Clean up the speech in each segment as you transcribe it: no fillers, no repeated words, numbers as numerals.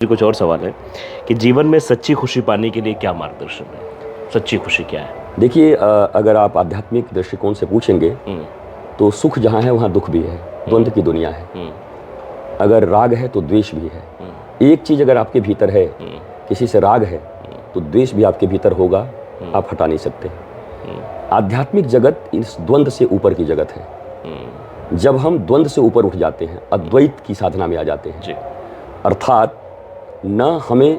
कुछ और सवाल है कि जीवन में सच्ची खुशी पाने के लिए क्या मार्गदर्शन है? सच्ची खुशी क्या है? देखिए, अगर आप आध्यात्मिक दृष्टिकोण से पूछेंगे तो सुख जहाँ है वहाँ दुख भी है, द्वंद्व की दुनिया है। अगर राग है तो द्वेष भी है। एक चीज़ अगर आपके भीतर है, किसी से राग है तो द्वेष भी आपके भीतर होगा, आप हटा नहीं सकते। आध्यात्मिक जगत इस द्वंद्व से ऊपर की जगत है। जब हम द्वंद्व से ऊपर उठ जाते हैं, अद्वैत की साधना में आ जाते हैं, अर्थात न हमें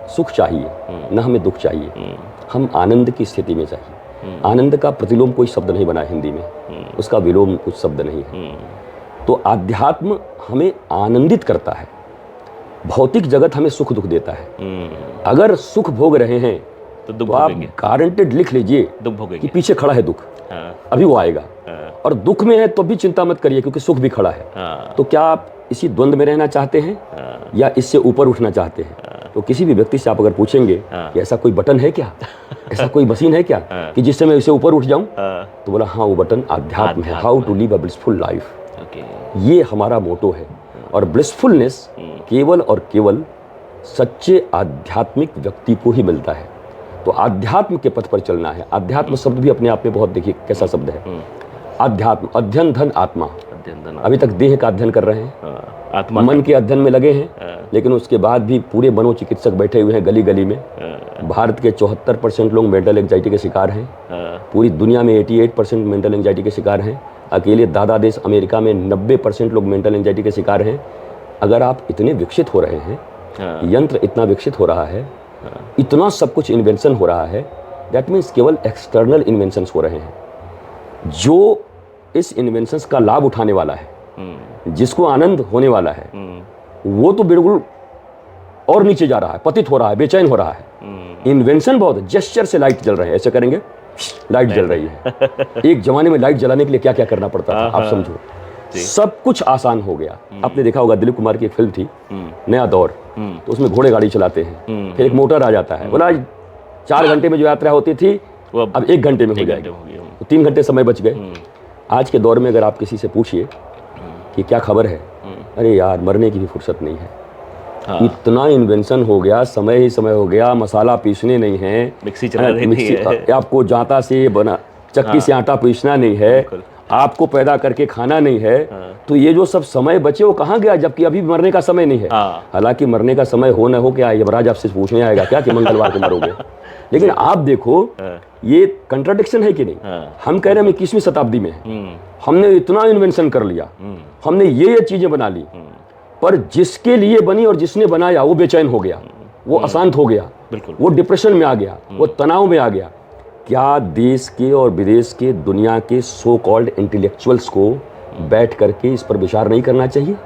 सुख चाहिए न हमें दुख चाहिए, हम आनंद की स्थिति में चाहिए। आनंद का प्रतिलोम कोई शब्द नहीं बना हिंदी में, उसका विलोम कुछ शब्द नहीं है। तो आध्यात्म हमें आनंदित करता है, भौतिक जगत हमें सुख दुख देता है। अगर सुख भोग रहे हैं तो आप गारंटेड लिख लीजिए दुख भोगेंगे कि पीछे खड़ा है दुख। अभी वो आएगा। और दुख में है तो भी चिंता मत करिए, क्योंकि सुख भी खड़ा है। तो क्या आप इसी द्वंद्व में रहना चाहते हैं या इससे ऊपर उठना चाहते हैं? तो किसी भी व्यक्ति से आप अगर पूछेंगे कि ऐसा कोई बटन है क्या, ऐसा कोई मशीन है क्या कि जिससे मैं इससे ऊपर उठ जाऊं, तो बोला हाँ, वो बटन आध्यात्म है, how to live a blissful life. ये हमारा मोटो है। और ब्लिसफुलनेस केवल और केवल सच्चे आध्यात्मिक व्यक्ति को ही मिलता है। तो आध्यात्म के पथ पर चलना है। अध्यात्म शब्द भी अपने आप में बहुत, देखिए कैसा शब्द है। अध्यात्म, अध्ययन धन आत्मा। अभी तक देह का अध्ययन कर रहे हैं, आत्मा मन के अध्ययन में लगे हैं, लेकिन उसके बाद भी पूरे मनोचिकित्सक बैठे हुए हैं गली गली में। भारत के 74% लोग मेंटल एंजाइटी के शिकार हैं। पूरी दुनिया में 88% मेंटल एंजाइटी के शिकार हैं। अकेले दादा देश अमेरिका में 90% लोग मेंटल एंजाइटी के शिकार हैं। अगर आप इतने विकसित हो रहे हैं, यंत्र इतना विकसित हो रहा है, इतना सब कुछ इन्वेंशन हो रहा है, दैट मीन्स केवल एक्सटर्नल इन्वेंशंस हो रहे हैं। जो इस इन्वेंशंस का लाभ उठाने वाला है, जिसको आनंद होने वाला है, वो तो बिल्कुल और नीचे जा रहा है, पतित हो रहा है, बेचैन हो रहा है। इन्वेंशन बहुत, जेस्चर से लाइट जल रहे हैं, ऐसे करेंगे लाइट जल रही है। एक जमाने में लाइट जलाने के लिए क्या क्या करना पड़ता था, आप समझो। सब कुछ आसान हो गया। आपने देखा होगा दिलीप कुमार की एक फिल्म थी नया दौर, तो उसमें घोड़े गाड़ी चलाते हैं, फिर एक मोटर आ जाता है, बोला 4 घंटे में जो यात्रा होती थी अब 1 घंटे में हो जाएगी, तो 3 घंटे समय बच गए। आज के दौर में अगर आप किसी से पूछिए कि क्या खबर है, अरे यार मरने की भी फुर्सत नहीं है। इतना इन्वेंशन हो गया, समय ही समय हो गया, मसाला पीसने नहीं है, मिक्सी चला रही है, आपको जांता से बना चक्की से आटा पीसना नहीं है, आपको पैदा करके खाना नहीं है। तो ये जो सब समय बचे वो कहाँ गया, जबकि अभी मरने का समय नहीं है। हालांकि मरने का समय हो न हो, क्या यमराज आपसे पूछने आएगा क्या कि मंगलवार को मरोगे। लेकिन आप देखो ये कंट्राडिक्शन है कि नहीं। हम कह रहे हैं 21वीं शताब्दी में है, हमने इतना इन्वेंशन कर लिया, हमने ये चीजें बना ली, पर जिसके लिए बनी और जिसने बनाया वो बेचैन हो गया, वो अशांत हो गया, वो डिप्रेशन में आ गया, वो तनाव में आ गया। क्या देश के और विदेश के दुनिया के सो कॉल्ड इंटेलेक्चुअल्स को बैठ करके इस पर विचार नहीं करना चाहिए?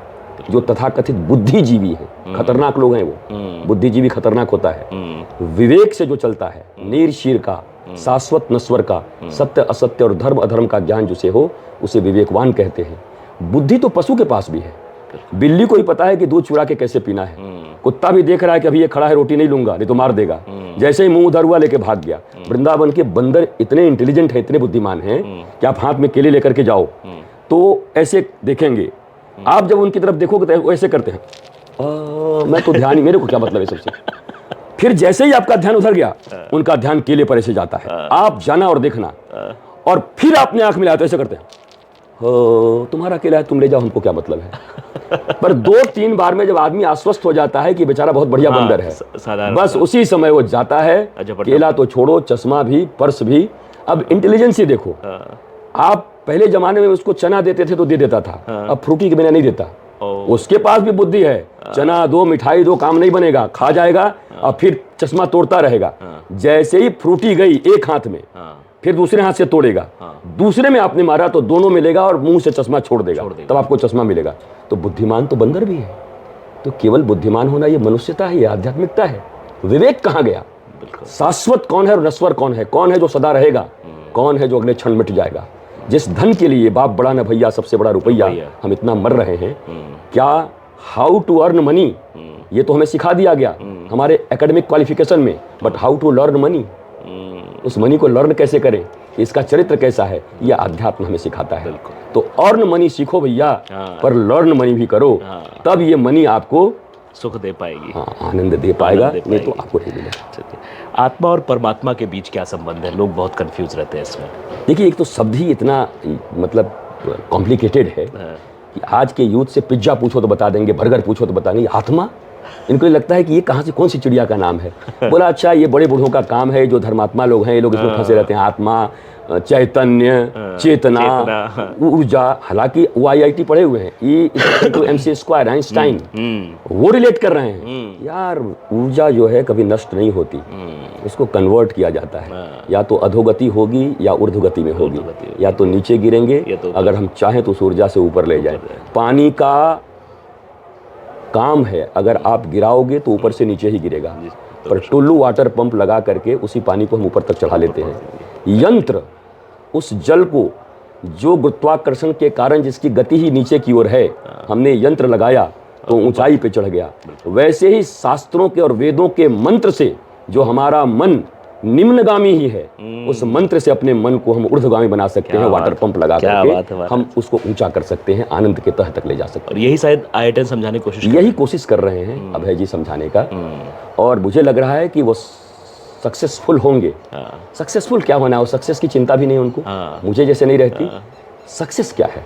जो तथाकथित बुद्धिजीवी हैं, खतरनाक लोग हैं वो। बुद्धिजीवी खतरनाक होता है। विवेक से जो चलता है, नीर शीर का, शाश्वत नश्वर का, सत्य असत्य और धर्म अधर्म का ज्ञान जिसे हो उसे विवेकवान कहते हैं। बुद्धि तो पशु के पास भी है। बिल्ली को ही पता है कि दूध चुरा के कैसे पीना है। कुत्ता भी देख रहा है कि अभी ये खड़ा है, रोटी नहीं लूंगा नहीं तो मार देगा। जैसे ही मुंह उधर हुआ लेके भाग गया। वृंदावन के बंदर इतने इंटेलिजेंट है, इतने बुद्धिमान हैं कि आप हाथ में केले लेकर के जाओ तो ऐसे देखेंगे। आप जब उनकी तरफ देखोगे तो ऐसे करते हैं, मैं तो ध्यान ही, मेरे को क्या मतलब है सबसे। फिर जैसे ही आपका ध्यान उधर गया, उनका ध्यान केले पर ऐसे जाता है। आप जाना और देखना, और फिर आपने आंख मिलाया तो ऐसे करते हैं, तुम्हारा केला है, तुम ले जाओ, हमको क्या मतलब है। पर 2-3 बार में जब आदमी आश्वस्त हो जाता है कि बेचारा बहुत बढ़िया बंदर है, बस उसी समय वो जाता है। केला तो छोड़ो, चश्मा भी, पर्स भी। अब इंटेलिजेंस ही देखो। आप पहले जमाने में उसको चना देते थे तो दे देता था, अब फ्रूटी के बिना नहीं देता। उसके पास भी बुद्धि है, चना दो, मिठाई दो, काम नहीं बनेगा, खा जाएगा और फिर चश्मा तोड़ता रहेगा। जैसे ही फ्रूटी गई एक हाथ में, फिर दूसरे हाथ से तोड़ेगा, दूसरे में आपने मारा तो दोनों मिलेगा और मुंह से चश्मा छोड़ देगा, तब आपको चश्मा मिलेगा। तो बुद्धिमान तो बंदर भी है। तो केवल बुद्धिमान होना ये मनुष्यता है, ये आध्यात्मिकता है। विवेक कहाँ गया? शाश्वत कौन है और नश्वर कौन है? कौन है जो सदा रहेगा, कौन है जो अगले क्षण मिट जाएगा? जिस धन के लिए बाप बड़ा न भैया, सबसे बड़ा रुपया, हम इतना मर रहे हैं, क्या हाउ टू अर्न मनी ये तो हमें सिखा दिया गया हमारे एकेडमिक क्वालिफिकेशन में, but how to learn money, उस मनी को लर्न कैसे करें, इसका चरित्र कैसा है, यह अध्यात्म हमें सिखाता है। तो अर्न मनी सीखो भैया, पर लर्न मनी भी करो, तब ये मनी आपको सुख दे पाएगी। हाँ, आनंद दे पाएगा, दे नहीं तो पाएगी। आपको नहीं मिलेगा। चलिए, आत्मा और परमात्मा के बीच क्या संबंध है? लोग बहुत कंफ्यूज रहते हैं इसमें। देखिए, एक तो शब्द ही इतना मतलब कॉम्प्लिकेटेड है हाँ, कि आज के यूथ से पिज्जा पूछो तो बता देंगे, बर्गर पूछो तो बताएंगे, आत्मा। इनको ये लगता है कि ये कहाँ से, कौन सी चिड़िया का नाम है। बोला अच्छा, ये बड़े बूढ़ों का काम है, जो धर्मात्मा लोग हैं, ये लोग इसमें फंसे रहते हैं। आत्मा, चैतन्य, चेतना, ऊर्जा। हालांकि वो IIT पढ़े हुए हैं, E=mc², आइंस्टाइन, वो रिलेट कर रहे हैं। यार, ऊर्जा जो है कभी नष्ट नहीं होती, इसको कन्वर्ट किया जाता है। या तो अधोगति होगी या ऊर्ध्वगति में होगी, या तो नीचे गिरेंगे, अगर हम चाहें तो उस ऊर्जा से ऊपर ले जाए। पानी का काम है, अगर आप गिराओगे तो ऊपर से नीचे ही गिरेगा, पर टुल्लू वाटर पंप लगा करके उसी पानी को हम ऊपर तक चढ़ा लेते हैं। यंत्र उस जल को, जो गुरुत्वाकर्षण के कारण जिसकी गति ही नीचे की ओर है, हमने यंत्र लगाया तो ऊंचाई पे चढ़ गया। वैसे ही शास्त्रों के और वेदों के मंत्र से जो हमारा मन निम्नगामी ही है, उस मंत्र से अपने मन को हम ऊर्ध्वगामी बना सकते हैं। वाटर पंप लगा करके हम उसको ऊंचा कर सकते हैं, आनंद के तह तक ले जा सकते हैं। और यही शायद IIT समझाने की कोशिश यही कोशिश कर रहे हैं अभय जी समझाने का। और मुझे लग रहा है कि वो सक्सेसफुल होंगे। सक्सेसफुल क्या होना है, वो सक्सेस की चिंता भी नहीं उनको, मुझे जैसे नहीं रहती। सक्सेस क्या है,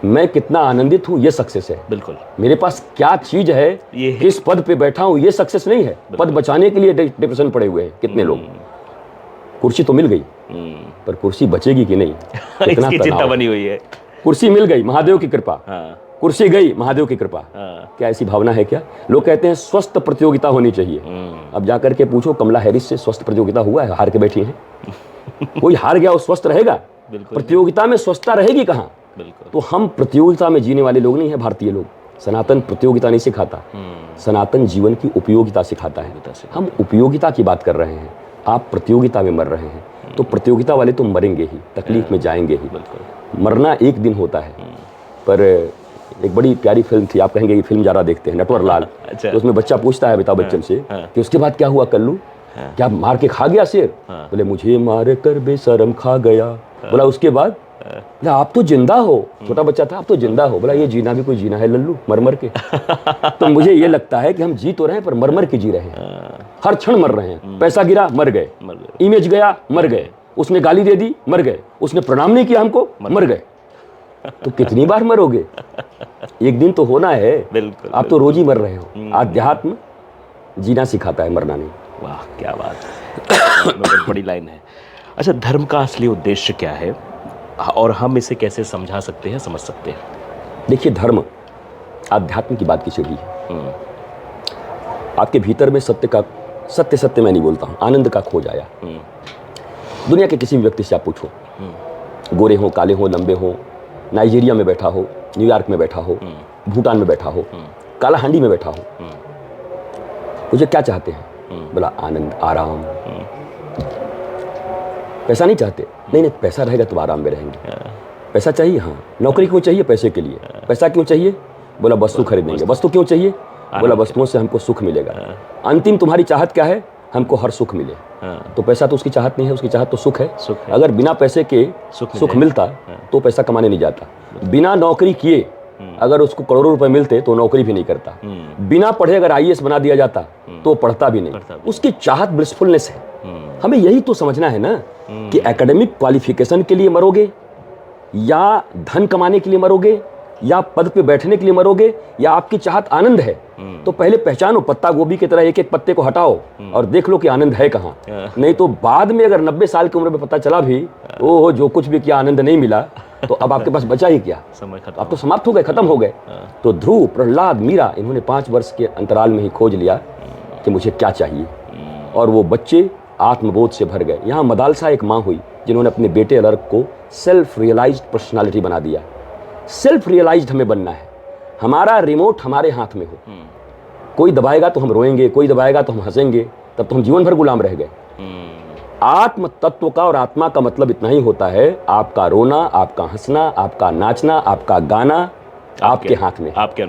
मैं कितना आनंदित हूँ, ये सक्सेस है। बिल्कुल। मेरे पास क्या चीज है, किस पद पे बैठा हूँ, ये सक्सेस नहीं है। पद बचाने के लिए डिप्रेशन पड़े हुए हैं कितने लोग। कुर्सी तो मिल गई, पर कुर्सी बचेगी कि नहीं, इतना चिंता बनी हुई है। कुर्सी मिल गई, महादेव की कृपा। कुर्सी गई, महादेव की कृपा। क्या ऐसी भावना है क्या? लोग कहते हैं स्वस्थ प्रतियोगिता होनी चाहिए। अब जाकर के पूछो कमला हैरिस से स्वस्थ प्रतियोगिता हुआ है? हार के बैठी है। कोई हार गया वो स्वस्थ रहेगा? प्रतियोगिता में स्वस्थता रहेगी कहाँ? तो हम प्रतियोगिता में जीने वाले लोग नहीं हैं भारतीय लोग। सनातन प्रतियोगिता नहीं सिखाता, सनातन जीवन की उपयोगिता सिखाता है। हम उपयोगिता की बात कर रहे हैं, आप प्रतियोगिता में मर रहे हैं। तो प्रतियोगिता वाले तो मरेंगे ही, तकलीफ में जाएंगे ही। मरना एक दिन होता है। पर एक बड़ी प्यारी फिल्म थी, आप कहेंगे ये फिल्म ज़्यादा देखते हैं, नटवरलाल। तो उसमें बच्चा पूछता है अमिताभ बच्चन से कि उसके बाद क्या हुआ कल्लू, क्या मार के खा गया शेर? बोले मुझे मार कर बेशरम खा गया। बोला उसके बाद? बोला आप तो जिंदा हो। छोटा बच्चा था, आप तो जिंदा हो। बोला ये जीना भी कोई जीना है लल्लू, मर मर के। तो मुझे ये लगता है कि हम जी तो रहे हैं, पर मर मर के जी रहे हैं। हर क्षण मर रहे हैं। पैसा गिरा, मर गए। इमेज गया, मर गए। उसने गाली दे दी, मर गए। उसने प्रणाम नहीं किया हमको, मर गए। तो कितनी बार मरोगे? एक दिन तो होना है। बिल्कुल। आप तो रोज ही मर रहे हो। आध्यात्म जीना सिखाता है, मरना नहीं। वाह, क्या बात है। बहुत बड़ी लाइन है। अच्छा, धर्म का असली उद्देश्य क्या है और हम इसे कैसे समझा सकते हैं, समझ सकते हैं? देखिए, धर्म आध्यात्म की बात की सीढ़ी है। आपके भीतर में सत्य मैं नहीं बोलता हूँ, आनंद का खोज आया। दुनिया के किसी भी व्यक्ति से आप पूछो, गोरे हो, काले हो, लंबे हो, नाइजीरिया में बैठा हो, न्यूयॉर्क में बैठा हो, भूटान में बैठा हो, कालाहांडी में बैठा हो, मुझे क्या चाहते हैं? बोला आनंद, आराम। पैसा नहीं चाहते? नहीं, पैसा रहेगा तो आराम में रहेंगे। पैसा चाहिए? हाँ। नौकरी क्यों चाहिए? पैसे के लिए। पैसा क्यों चाहिए? बोला वस्तु खरीदेंगे। वस्तु क्यों चाहिए? बोला वस्तुओं से हमको सुख मिलेगा। अंतिम तुम्हारी चाहत क्या है? हमको हर सुख मिले। तो पैसा तो उसकी चाहत नहीं है, उसकी चाहत तो सुख है। अगर बिना पैसे के सुख मिलता तो पैसा कमाने नहीं जाता। बिना नौकरी किए अगर उसको करोड़ों रुपए मिलते तो नौकरी भी नहीं करता। बिना पढ़े अगर IAS बना दिया जाता तो पढ़ता भी नहीं। उसकी चाहत ब्लिसफुलनेस है। हमें यही तो समझना है ना कि एकेडमिक क्वालिफिकेशन के लिए मरोगे, या धन कमाने के लिए मरोगे, या पद पे बैठने के लिए मरोगे, या आपकी चाहत आनंद है। तो पहले पहचानो, पत्ता गोभी की तरह एक एक पत्ते को हटाओ और देख लो कि आनंद है कहाँ। नहीं तो बाद में अगर 90 साल की उम्र में पता चला भी ओहो जो कुछ भी किया आनंद नहीं मिला, तो अब आपके पास बचा ही क्या? आप तो समाप्त हो गए, खत्म हो गए। तो ध्रुव, प्रहलाद, मीरा, इन्होंने 5 वर्ष के अंतराल में ही खोज लिया कि मुझे क्या चाहिए, और वो बच्चे आत्मबोध से भर गए। यहाँ मदालसा एक माँ हुई जिन्होंने अपने बेटे अलर्क को सेल्फ रियलाइज्ड पर्सनालिटी बना दिया। सेल्फ रियलाइज्ड हमें बनना है। हमारा रिमोट हमारे हाथ में हो। कोई दबाएगा तो हम रोएंगे, कोई दबाएगा तो हम हंसेंगे, तब तो हम जीवन भर गुलाम रह गए। आत्म तत्व का और आत्मा का मतलब इतना ही होता है, आपका रोना, आपका हंसना, आपका नाचना, आपका गाना आपके हाथ में, आपके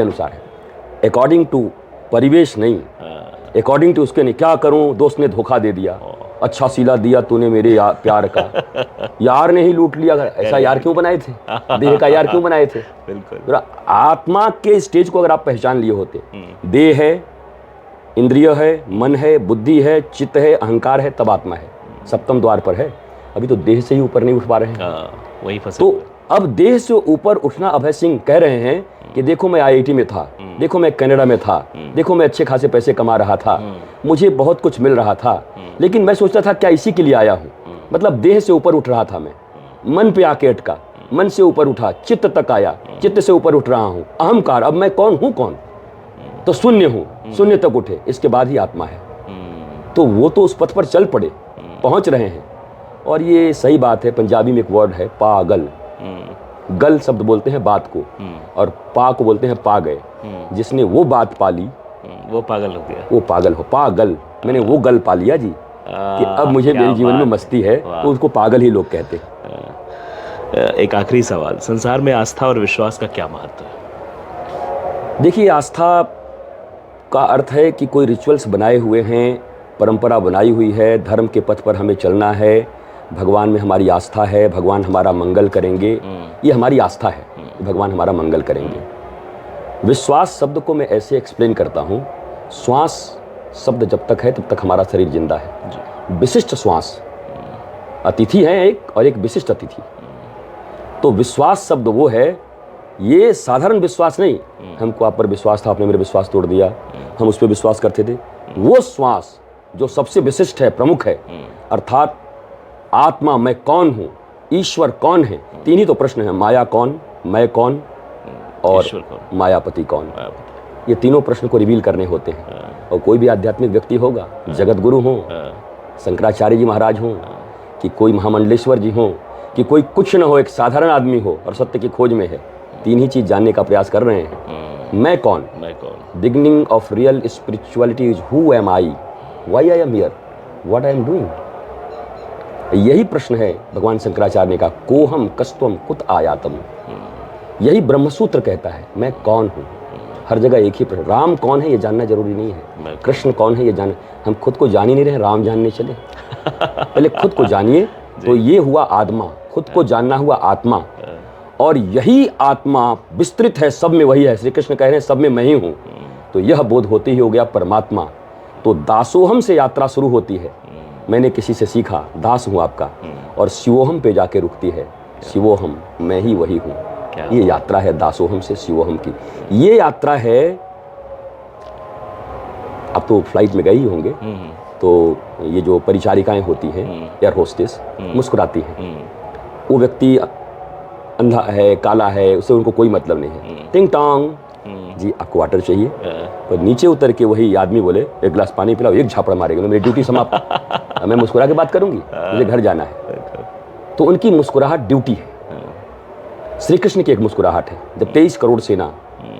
अनुसार है। अकॉर्डिंग टू परिवेश नहीं, अकॉर्डिंग टू उसके नहीं। क्या करूं, दोस्त ने धोखा दे दिया, अच्छा सिला दिया तूने मेरे प्यार का, यार ने ही लूट लिया। ऐसा यार क्यों बनाए थे, देह का यार क्यों बनाए थे? बिल्कुल। आत्मा के स्टेज को अगर आप पहचान लिए होते, देह है, इंद्रिय है, मन है, बुद्धि है, चित्त है, अहंकार है, तब आत्मा है, सप्तम द्वार पर है। अभी तो देह से ही ऊपर नहीं उठ पा रहे हैं। वही फंसे तो अब देह से ऊपर उठना अभय सिंह कह रहे हैं कि देखो मैं आईआईटी में था, देखो मैं कनाडा में था, देखो मैं अच्छे खासे पैसे कमा रहा था, मुझे बहुत कुछ मिल रहा था, लेकिन मैं सोचता था क्या इसी के लिए आया हूँ? मतलब देह से ऊपर उठ रहा था मैं, मन पे आके अटका, मन से ऊपर उठा, चित्त तक आया, चित्त से ऊपर उठ रहा हूँ, अहंकार, अब मैं कौन हूँ? कौन? तो शून्य हूँ, शून्य तक उठे, इसके बाद ही आत्मा है। तो वो तो उस पथ पर चल पड़े, पहुंच रहे हैं। और ये सही बात है, पंजाबी में एक वर्ड है पागल। गल शब्द बोलते हैं बात को, और पा को बोलते हैं पा गए। जिसने वो बात पा ली वो पागल हो गया, वो पागल हो। पागल, मैंने वो गल पा लिया जी कि अब मुझे मेरे जीवन में मस्ती है, तो उसको पागल ही लोग कहते हैं। एक आखिरी सवाल, संसार में आस्था और विश्वास का क्या महत्व है? देखिए, आस्था का अर्थ है कि कोई रिचुअल्स बनाए हुए हैं, परंपरा बनाई हुई है, धर्म के पथ पर हमें चलना है, भगवान में हमारी आस्था है, भगवान हमारा मंगल करेंगे, ये हमारी आस्था है, भगवान हमारा मंगल करेंगे। विश्वास शब्द को मैं ऐसे एक्सप्लेन करता हूँ, श्वास शब्द जब तक है तब तक हमारा शरीर जिंदा है। विशिष्ट श्वास, अतिथि है एक, और एक विशिष्ट अतिथि। तो विश्वास शब्द वो है, ये साधारण विश्वास नहीं, हमको आप पर विश्वास था, आपने मेरे विश्वास तोड़ दिया, हम उस पर विश्वास करते थे। वो श्वास जो सबसे विशिष्ट है, प्रमुख है, अर्थात आत्मा, मैं कौन हूँ, ईश्वर कौन है, तीन ही तो प्रश्न है, माया कौन, मैं कौन, और मायापति कौन। ये तीनों प्रश्न को रिवील करने होते हैं। और कोई भी आध्यात्मिक व्यक्ति होगा, जगत गुरु हो, शंकराचार्य जी महाराज हो, कि कोई महामंडलेश्वर जी हो, कि कोई कुछ न हो, एक साधारण आदमी हो और सत्य की खोज में है, तीन ही चीज जानने का प्रयास कर रहे हैं। मैं कौन, beginning of real spirituality is who am I, why I am here, what I am doing. यही प्रश्न है भगवान शंकराचार्य ने कहा, कोहम कस्त्वम कुत आयातम। यही ब्रह्मसूत्र कहता है, मैं कौन हूँ। हर जगह एक ही प्रश्न, राम कौन है ये जानना जरूरी नहीं है, कृष्ण कौन है ये जान, हम खुद को जान ही नहीं रहे, राम जानने चले। पहले खुद को जानिए, तो ये हुआ आत्मा, खुद को जानना हुआ आत्मा। और यही आत्मा विस्तृत है, सब में वही है। श्री कृष्ण कह रहे हैं सब में मैं ही हूँ। तो यह बोध होते ही हो गया परमात्मा। तो दासोहम से यात्रा शुरू होती है, मैंने किसी से सीखा, दास हूँ आपका, और शिवोहम पे जाके रुकती है, शिवोहम, मैं ही वही हूँ। ये यात्रा है दासोहम से शिवोहम की। ये यात्रा है, अब तो फ्लाइट में गए ही होंगे, तो ये जो परिचारिकाएं होती हैं, एयर होस्टेस, मुस्कुराती हैं। वो व्यक्ति अंधा है, काला है, उससे उनको कोई मतलब नहीं है। टिंग टोंग, जी आपको वाटर चाहिए, पर नीचे उतर के वही आदमी बोले एक गिलास पानी पिलाओ, एक झापड़ मारेगा, मेरी ड्यूटी समाप्त। मैं मुस्कुरा के बात करूंगी, मुझे घर जाना है। तो उनकी मुस्कुराहट ड्यूटी है। श्री कृष्ण की एक मुस्कुराहट है। जब 23 करोड़ सेना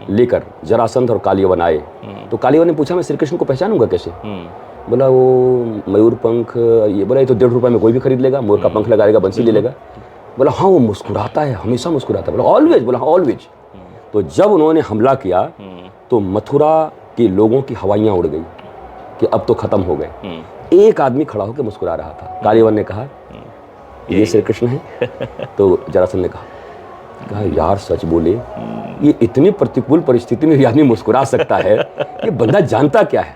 लेकर जरासंध और कालियवन आए, तो कालियवन ने पूछा मैं श्री कृष्ण को पहचानूंगा कैसे? बोला वो मयूर पंख, ये बोला ये तो 1.5 रुपए में कोई भी खरीद लेगा, मोर का पंख लगाएगा, बंसी ले लेगा। बोला हाँ वो मुस्कुराता है, हमेशा मुस्कुराता है। बोला ऑलवेज, बोला ऑलवेज। तो जब उन्होंने हमला किया तो मथुरा के लोगों की हवाइयां उड़ गई कि अब तो खत्म हो गए। एक आदमी खड़ा होकर मुस्कुरा रहा था। कालियवन ने कहा ये श्री कृष्ण है। तो जरासंध ने कहा यार सच बोले, ये इतनी प्रतिकूल परिस्थिति में भी आदमी मुस्कुरा सकता है, ये बंदा जानता क्या है?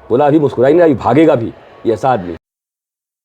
बोला अभी मुस्कुरा ही नहीं, अभी भागेगा भी, ये ऐसा आदमी।